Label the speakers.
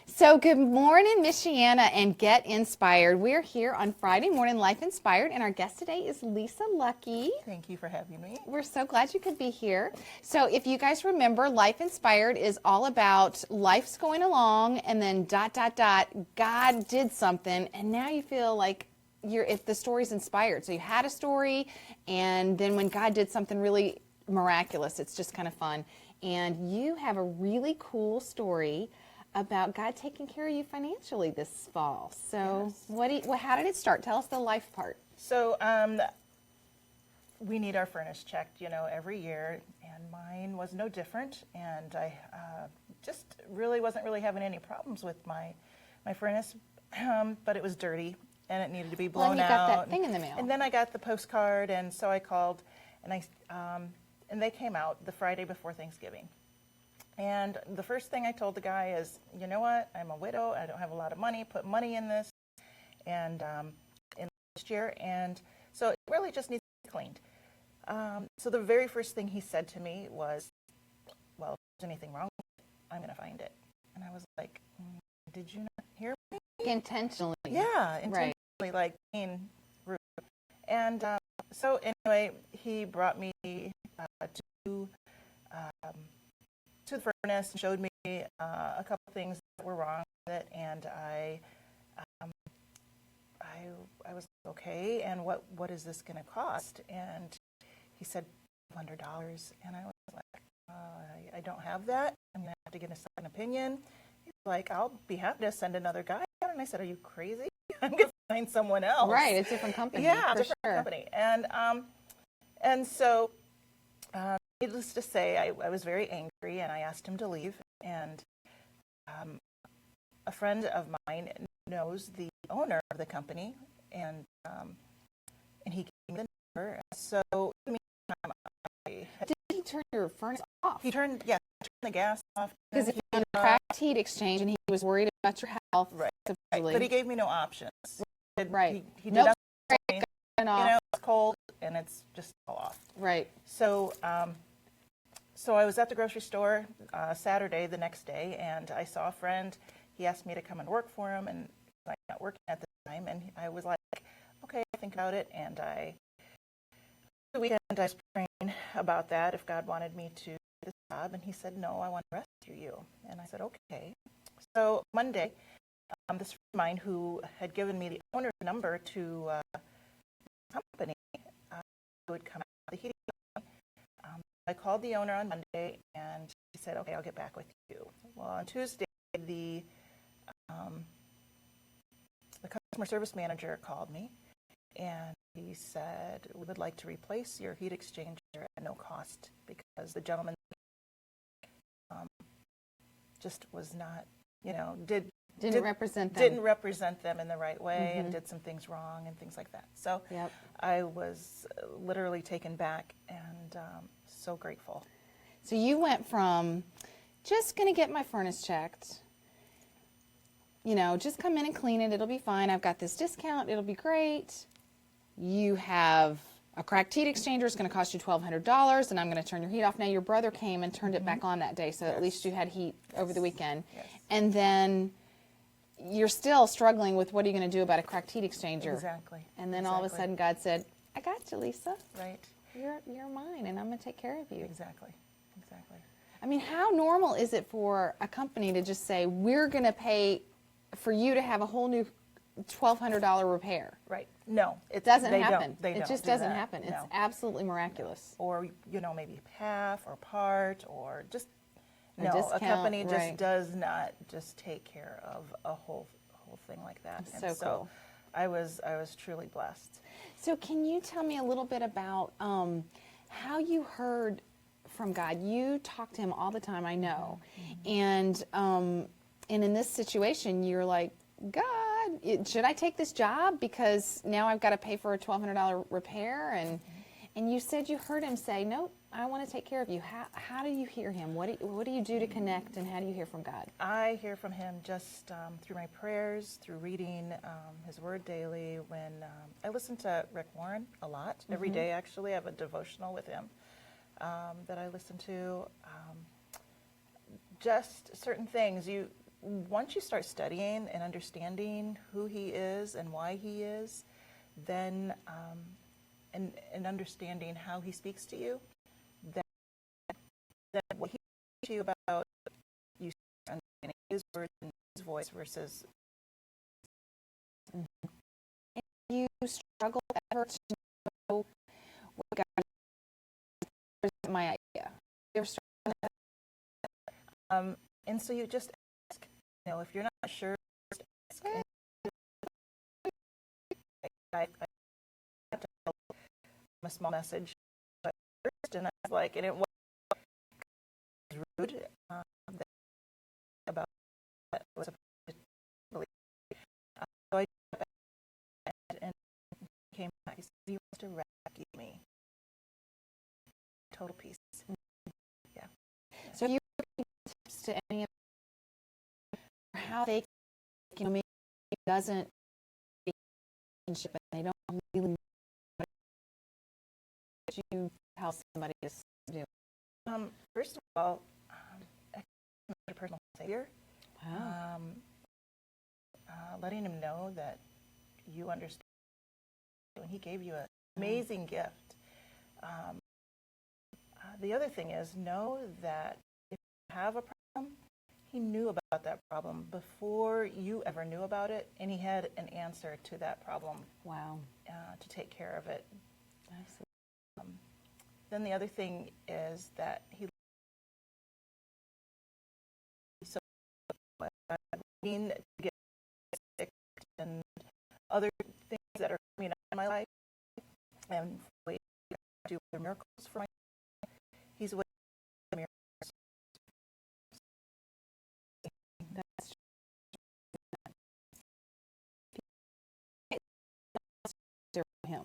Speaker 1: So good morning, Michiana, and get inspired. We're here on Friday morning, Life Inspired, and our guest today is Lisa Luckey.
Speaker 2: Thank you for having me.
Speaker 1: We're so glad you could be here. So if you guys remember, Life Inspired is all about life's going along, and then ... God did something, and now you feel like if the story's inspired. So you had a story, and then when God did something really miraculous, it's just kind of fun. And you have a really cool story about God taking care of you financially this fall. So
Speaker 2: yes.
Speaker 1: How did it start? Tell us the life part.
Speaker 2: So we need our furnace checked, every year, and mine was no different. And I just wasn't really having any problems with my furnace, but it was dirty and it needed to be blown
Speaker 1: you
Speaker 2: out.
Speaker 1: got that thing in the mail.
Speaker 2: And then I got the postcard, and so I called, and and they came out the Friday before Thanksgiving. And the first thing I told the guy is, you know what, I'm a widow, I don't have a lot of money, put money in this, and in last year, and so it really just needs to be cleaned. So the very first thing he said to me was, well, if there's anything wrong with it, I'm going to find it. And I was like, did you not hear me?
Speaker 1: Intentionally.
Speaker 2: Yeah, intentionally,
Speaker 1: right.
Speaker 2: like being rude. And so anyway, he brought me to the furnace and showed me a couple things that were wrong with it, and I was like, okay, and what is this going to cost? And he said $100, and I was like, I don't have that. I'm going to have to get a second opinion. He's like, I'll be happy to send another guy out. And I said, are you crazy? I'm going to find someone else.
Speaker 1: Right, it's a different company.
Speaker 2: Yeah,
Speaker 1: for
Speaker 2: different
Speaker 1: sure.
Speaker 2: company. And so needless to say, I was very angry, and I asked him to leave. And a friend of mine knows the owner of the company, and he gave me the number. So in the meantime,
Speaker 1: Did he turn your furnace off?
Speaker 2: He turned the gas off.
Speaker 1: Because he found a cracked heat exchange, and he was worried about your health.
Speaker 2: Right.
Speaker 1: Supposedly.
Speaker 2: But he gave me no options.
Speaker 1: Right.
Speaker 2: He did
Speaker 1: Nope.
Speaker 2: it's cold, and it's just all off.
Speaker 1: Right.
Speaker 2: So so I was at the grocery store Saturday, the next day, and I saw a friend. He asked me to come and work for him, and I'm not working at the time. And I was like, okay, I think about it. And the weekend I was praying about that, if God wanted me to do this job. And he said, no, I want to rescue you. And I said, okay. So Monday, this friend of mine who had given me the owner's number to the company would come out the heating. I called the owner on Monday, and he said, okay, I'll get back with you. Well, on Tuesday, the customer service manager called me, and he said, we would like to replace your heat exchanger at no cost, because the gentleman just was not,
Speaker 1: Didn't represent them.
Speaker 2: Didn't represent them in the right way, and did some things wrong and things like that. So I was literally taken back, and so grateful.
Speaker 1: So you went from just going to get my furnace checked, just come in and clean it, it'll be fine, I've got this discount, it'll be great. You have a cracked heat exchanger, it's going to cost you $1,200, and I'm going to turn your heat off. Now your brother came and turned it back on that day, so at least you had heat over the weekend.
Speaker 2: Yes.
Speaker 1: And then you're still struggling with what are you going to do about a cracked heat exchanger.
Speaker 2: Exactly.
Speaker 1: And then all of a sudden God said, I got you, Lisa.
Speaker 2: Right.
Speaker 1: You're mine, and I'm going to take care of you.
Speaker 2: Exactly.
Speaker 1: I mean, how normal is it for a company to just say, we're going to pay for you to have a whole new $1,200 repair?
Speaker 2: Right. No.
Speaker 1: It doesn't happen.
Speaker 2: They
Speaker 1: it
Speaker 2: don't
Speaker 1: just
Speaker 2: do
Speaker 1: doesn't
Speaker 2: that.
Speaker 1: happen.
Speaker 2: No.
Speaker 1: It's absolutely miraculous.
Speaker 2: Or, maybe half or part, or just,
Speaker 1: A
Speaker 2: no,
Speaker 1: discount,
Speaker 2: a company just
Speaker 1: right.
Speaker 2: does not just take care of a whole thing like that.
Speaker 1: So cool.
Speaker 2: I was truly blessed.
Speaker 1: So can you tell me a little bit about how you heard from God? You talk to him all the time, I know. And in this situation, you're like, God, should I take this job? Because now I've got to pay for a $1,200 repair. And you said you heard him say, nope, I want to take care of you. How do you hear him? What do you do to connect, and how do you hear from God?
Speaker 2: I hear from him just through my prayers, through reading his word daily. When I listen to Rick Warren a lot, every day actually. I have a devotional with him that I listen to. Just certain things. once you start studying and understanding who he is and why he is, then and understanding how he speaks to you, then what he speaks to you about, you start understanding his words and his voice versus.
Speaker 1: You struggle ever to know what God is my idea? You ever struggle with that?
Speaker 2: And so you just ask, if you're not sure, just ask. And I had to tell him a small message at first, and I was like, and it was rude about that was a belief. So I and came back. He said, "He wants to rescue me." Total peace. Yeah.
Speaker 1: So you tips to any of how they, maybe it doesn't relationship and they don't really know what you tell somebody to do.
Speaker 2: First of all, a personal savior.
Speaker 1: Wow.
Speaker 2: Letting him know that you understand, and he gave you an amazing gift. The other thing is, know that if you have a problem, he knew about that problem before you ever knew about it, and he had an answer to that problem.
Speaker 1: Wow.
Speaker 2: To take care of it.
Speaker 1: Absolutely.
Speaker 2: Then the other thing is that he so needing to get sick and other things that are coming up in my life, and we do other miracles for my life. He's waiting for miracles.
Speaker 1: That's him.